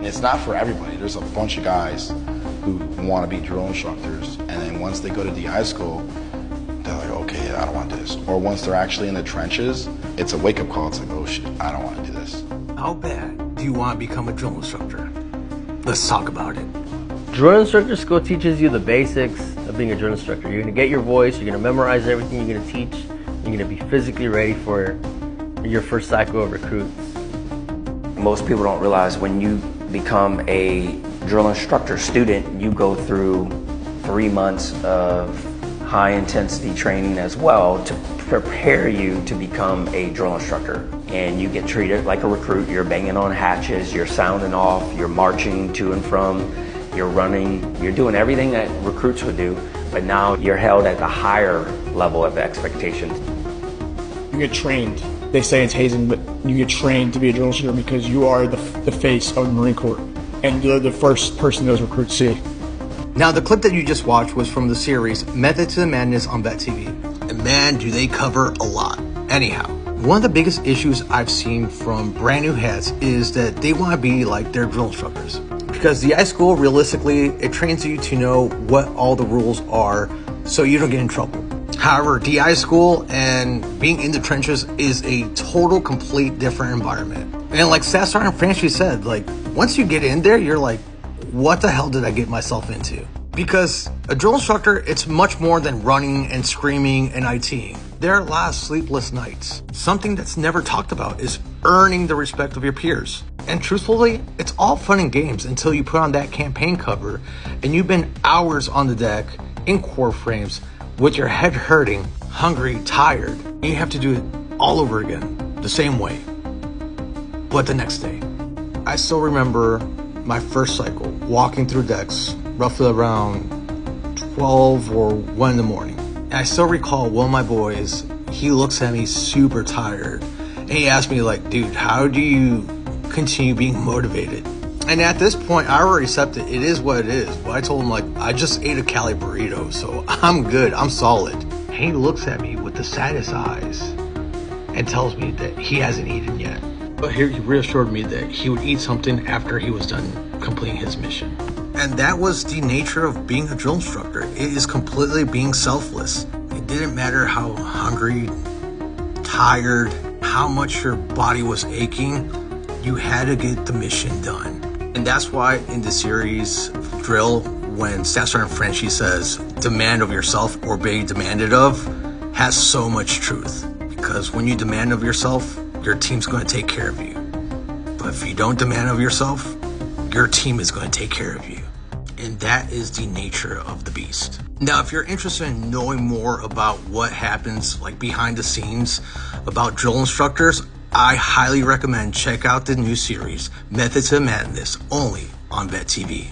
it's not for everybody. There's a bunch of guys who want to be drill instructors, and then once they go to DI school, they're like, okay, I don't want this. Or once they're actually in the trenches, it's a wake-up call. It's like, oh shit, I don't want to do this. How bad do you want to become a drill instructor? Let's talk about it. Drill instructor school teaches you the basics of being a drill instructor. You're going to get your voice, you're going to memorize everything you're going to teach, you're going to be physically ready for your first cycle of recruits. Most people don't realize when you become a drill instructor student, you go through 3 months of high intensity training as well to prepare you to become a drill instructor. And you get treated like a recruit. You're banging on hatches, you're sounding off, you're marching to and from, you're running, you're doing everything that recruits would do, but now you're held at the higher level of expectations. You get trained. They say it's hazing, but you get trained to be a drill instructor because you are the face of the Marine Corps, and you're the first person those recruits see. Now, the clip that you just watched was from the series Method to the Madness on Vet TV. And man, do they cover a lot. Anyhow, one of the biggest issues I've seen from brand new heads is that they want to be like their drill instructors. Because the DI school, realistically, it trains you to know what all the rules are so you don't get in trouble. However, DI school and being in the trenches is a total, complete different environment. And like Staff Sergeant Franchi said, like, once you get in there, you're like, what the hell did I get myself into? Because a drill instructor, it's much more than running and screaming and ITing. There are a lot of sleepless nights. Something that's never talked about is earning the respect of your peers. And truthfully, it's all fun and games until you put on that campaign cover and you've been hours on the deck in core frames with your head hurting, hungry, tired, and you have to do it all over again, the same way, but the next day. I still remember my first cycle, walking through decks, roughly around 12 or 1 in the morning. And I still recall one of my boys, he looks at me super tired, and he asked me like, dude, how do you continue being motivated? And at this point, I already accepted it is what it is. But I told him, like, I just ate a Cali burrito, so I'm good, I'm solid. And he looks at me with the saddest eyes and tells me that he hasn't eaten yet. But he reassured me that he would eat something after he was done completing his mission. And that was the nature of being a drill instructor. It is completely being selfless. It didn't matter how hungry, tired, how much your body was aching, you had to get the mission done. And that's why in the series Drill, when Staff Sergeant Franchi says, demand of yourself or be demanded of, has so much truth. Because when you demand of yourself, your team's going to take care of you. But if you don't demand of yourself, your team is going to take care of you. And that is the nature of the beast. Now, if you're interested in knowing more about what happens like behind the scenes about drill instructors, I highly recommend check out the new series, Method to Madness, only on Vet TV.